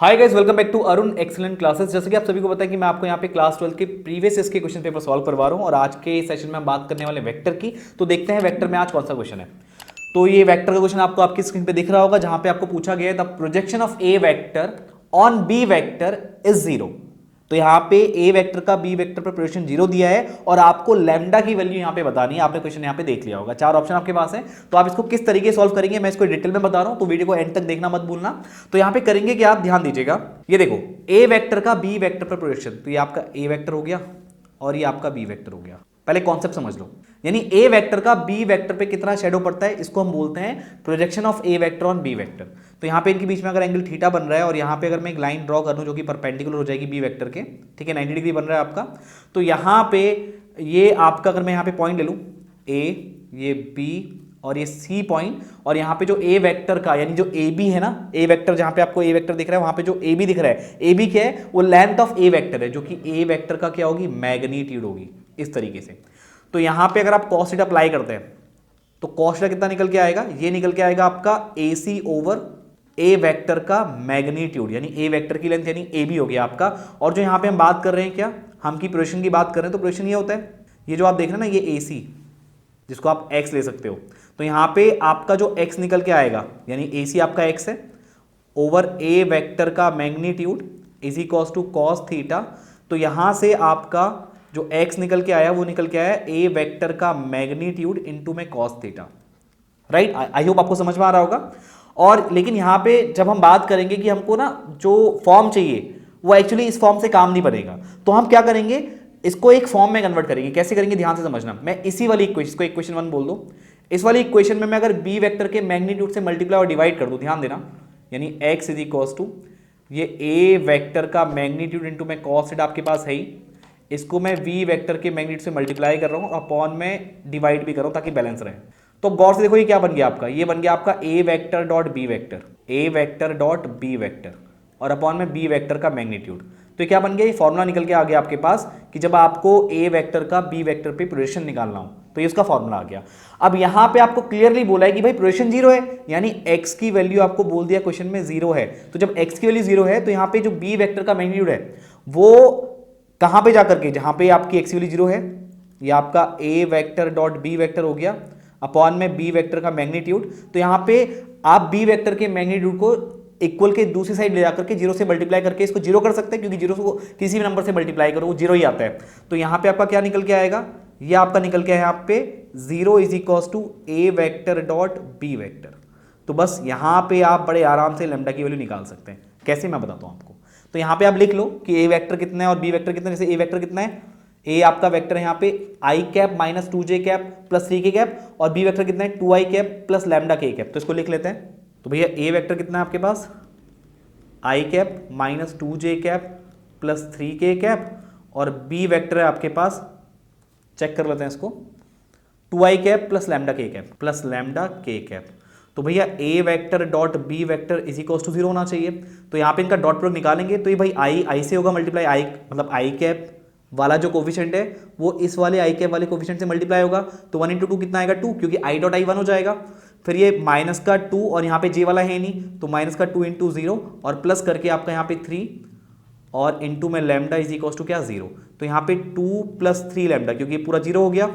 Hi guys, welcome back to Arun excellent classes. जैसे कि आप सभी को पता है कि मैं आपको यहाँ पे क्लास 12 के प्रीवियस ईयर के क्वेश्चन पेपर सॉल्व करवा रहा हूँ और आज के सेशन में हम बात करने वाले वेक्टर की। तो देखते हैं वेक्टर में आज कौन सा क्वेश्चन है। तो ये वेक्टर का क्वेश्चन आपको आपकी स्क्रीन पे दिख रहा होगा, जहां पे आपको पूछा गया है the projection of a vector on b vector is zero. तो यहाँ पे ए वेक्टर का बी वेक्टर पर प्रोजेक्शन जीरो दिया है और आपको लैम्डा की वैल्यू यहाँ पे बतानी है। आपने क्वेश्चन यहाँ पे देख लिया होगा, चार ऑप्शन आपके पास है। तो आप इसको किस तरीके से सॉल्व करेंगे मैं इसको डिटेल में बता रहा हूँ, तो वीडियो को एंड तक देखना मत भूलना। तो यहाँ पे करेंगे कि आप ध्यान दीजिएगा, ये देखो ए वेक्टर का बी वेक्टर पर प्रोजेक्शन, तो ये आपका ए वेक्टर हो गया और ये आपका बी वेक्टर हो गया। पहले कॉन्सेप्ट समझ लो, यानी ए वेक्टर का बी वेक्टर पे कितना शेडो पड़ता है, इसको हम बोलते हैं projection of a vector on b vector. तो यहाँ पे इनके बीच में अगर एंगल थीटा बन रहा है और यहाँ पे अगर मैं एक लाइन ड्रॉ कर दूं जो कि परपेंडिकुलर हो जाएगी बी वेक्टर के, ठीक है, 90 डिग्री बन रहा है आपका। तो यहाँ पे ये आपका अगर मैं यहाँ पे पॉइंट ले लूँ ए, ये बी और ये सी पॉइंट, और यहाँ पे जो ए वेक्टर का यानी जो ए बी है ना, ए वेक्टर जहाँ पे आपको ए वेक्टर दिख रहा है वहाँ पे जो ए बी दिख रहा है, ए बी क्या है, वो लेंथ ऑफ ए वेक्टर है, जो कि ए वेक्टर का क्या होगी, मैग्नीट्यूड होगी, इस तरीके से। तो यहाँ पे अगर आप कॉस थीटा अप्लाई करते हैं तो कॉस थीटा कितना निकल के आएगा, ये निकल के आएगा आपका ए सी ओवर ए वेक्टर का मैग्नीट्यूड, यानी ए वेक्टर की लेंथ यानी ए बी हो गया आपका। और जो यहाँ पे हम बात कर रहे हैं, क्या हम की प्रोजेक्शन की बात कर रहे हैं, तो प्रोजेक्शन ये होता है, ये जो आप देख रहे हैं ना, ये ए सी, जिसको आप एक्स ले सकते हो। तो यहाँ पे आपका जो एक्स निकल के आएगा, यानी ए सी आपका एक्स है ओवर ए वेक्टर का magnitude is equals to cos theta. तो यहाँ से आपका जो x निकल के आया वो निकल के आया a वेक्टर का मैग्नीट्यूड इनटू में cos theta, right. I hope आपको समझ में आ रहा होगा। और लेकिन यहाँ पे जब हम बात करेंगे कि हमको ना जो फॉर्म चाहिए वो एक्चुअली इस फॉर्म से काम नहीं बनेगा, तो हम क्या करेंगे, इसको एक फॉर्म में कन्वर्ट करेंगे। कैसे करेंगे ध्यान से समझना। मैं इसी वाली इक्वेशन को इक्वेशन 1 बोल दो, इस वाली इक्वेशन में मैं अगर b वेक्टर के मैग्नीट्यूड से मल्टीप्लाई और डिवाइड कर दूं, ध्यान देना, यानी x इज इक्वल्स टू ये a वेक्टर का मैग्नीट्यूड इनटू में cos थीटा आपके पास है ही, इसको मैं v वेक्टर के मैग्नीट्यूड से मल्टीप्लाई कर रहा हूं, अपॉन में डिवाइड भी कर रहा हूं ताकि बैलेंस रहे। तो गौर से देखो ये क्या बन गया आपका, ये बन गया आपका a vector dot b vector, a vector dot b vector और अपॉन में b वेक्टर का मैग्नीट्यूड। तो ये क्या बन गया, ये फॉर्मूला निकल के आ गया आपके पास कि जब आपको a वेक्टर का b वेक्टर पे प्रोजेक्शन निकालना हो, तो ये उसका फॉर्मूला आ गया। अब यहां पे आपको क्लियरली बोला है कि भाई प्रोजेक्शन जीरो है, यानी x की वैल्यू आपको बोल दिया क्वेश्चन में जीरो है। तो जब x की वैल्यू जीरो है तो यहाँ पे जो b वेक्टर का मैग्नीट्यूड है वो कहां पे जाकर के, जहां पे आपकी x की वैल्यू जीरो है, ये आपका a vector dot b vector हो गया अपॉन में b वेक्टर का मैग्नीट्यूड। तो यहां पे आप b वेक्टर के मैग्नीट्यूड को इक्वल के दूसरी साइड ले जाकर के जीरो से मल्टीप्लाई करके इसको जीरो कर सकते हैं, क्योंकि जीरो को किसी भी नंबर से मल्टीप्लाई करो वो जीरो ही आता है। तो यहां पे आपका क्या निकल के आएगा, ये आपका निकल के है यहाँ पे zero is equals to a vector dot b vector. तो बस यहां पे आप बड़े आराम से लैम्डा की वैल्यू निकाल सकते हैं। कैसे, मैं बताता हूं आपको। तो यहाँ पे आप लिख लो कि ए वेक्टर कितना है और बी वेक्टर कितना है। जैसे ए वेक्टर कितना है, ए आपका वेक्टर है यहाँ पे i cap minus 2j cap plus 3k cap, और बी वेक्टर कितना है 2i cap plus lambda k cap. तो इसको लिख लेते हैं। तो भैया ए वेक्टर कितना है आपके पास, i cap minus 2j cap plus 3k cap, और बी वेक्टर है आपके पास, चेक कर लेते हैं इसको, 2i cap plus lambda k cap plus lambda k cap. तो भैया a vector dot b vector is equals to zero होना चाहिए। तो यहाँ पे इनका डॉट प्रोडक्ट निकालेंगे तो ये भाई आई से होगा मल्टीप्लाई, आई मतलब आई कैप वाला जो कोफिशिएंट है वो इस वाले आई कैप वाले कोफिशिएंट से मल्टीप्लाई होगा। तो 1 इंटू 2 कितना आएगा 2, क्योंकि आई डॉट आई 1 हो जाएगा। फिर ये माइनस का 2 और यहाँ पे j वाला है नहीं, तो माइनस का 2 इंटू 0 और प्लस करके आपका यहाँ पे 3 और इंटू में लैम्डा इज इक्वल्स टू क्या 0। तो यहाँ पे 2 प्लस 3 लैम्डा, क्योंकि पूरा जीरो हो गया,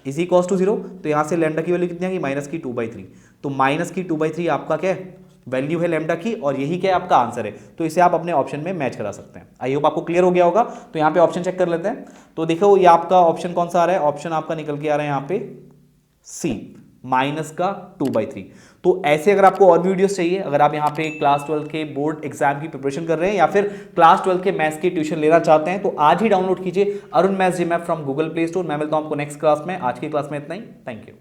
इज इक्वल्स टू जीरो। तो यहाँ से लैम्डा की वैल्यू कितनी आएगी, माइनस की 2/3। तो माइनस की 2/3 आपका क्या है, वैल्यू है लैम्डा की, और यही क्या है आपका आंसर है। तो इसे आप अपने ऑप्शन में मैच करा सकते हैं। आई होप आपको क्लियर हो गया होगा। तो यहाँ पे ऑप्शन चेक कर लेते हैं। तो देखो ये आपका ऑप्शन कौन सा आ रहा है, ऑप्शन आपका निकल के आ रहा है यहाँ पे सी, माइनस का 2/3। तो ऐसे अगर आपको और भी वीडियोस चाहिए, अगर आप यहाँ पे क्लास 12 के बोर्ड एग्जाम की प्रिपरेशन कर रहे हैं या फिर क्लास 12 के मैथ्स की ट्यूशन लेना चाहते हैं, तो आज ही डाउनलोड कीजिए अरुण मैथ्स जी मैप फ्रॉम गूगल प्ले स्टोर। मैं मिलता हूं आपको नेक्स्ट क्लास में। आज की क्लास में इतना ही, थैंक यू।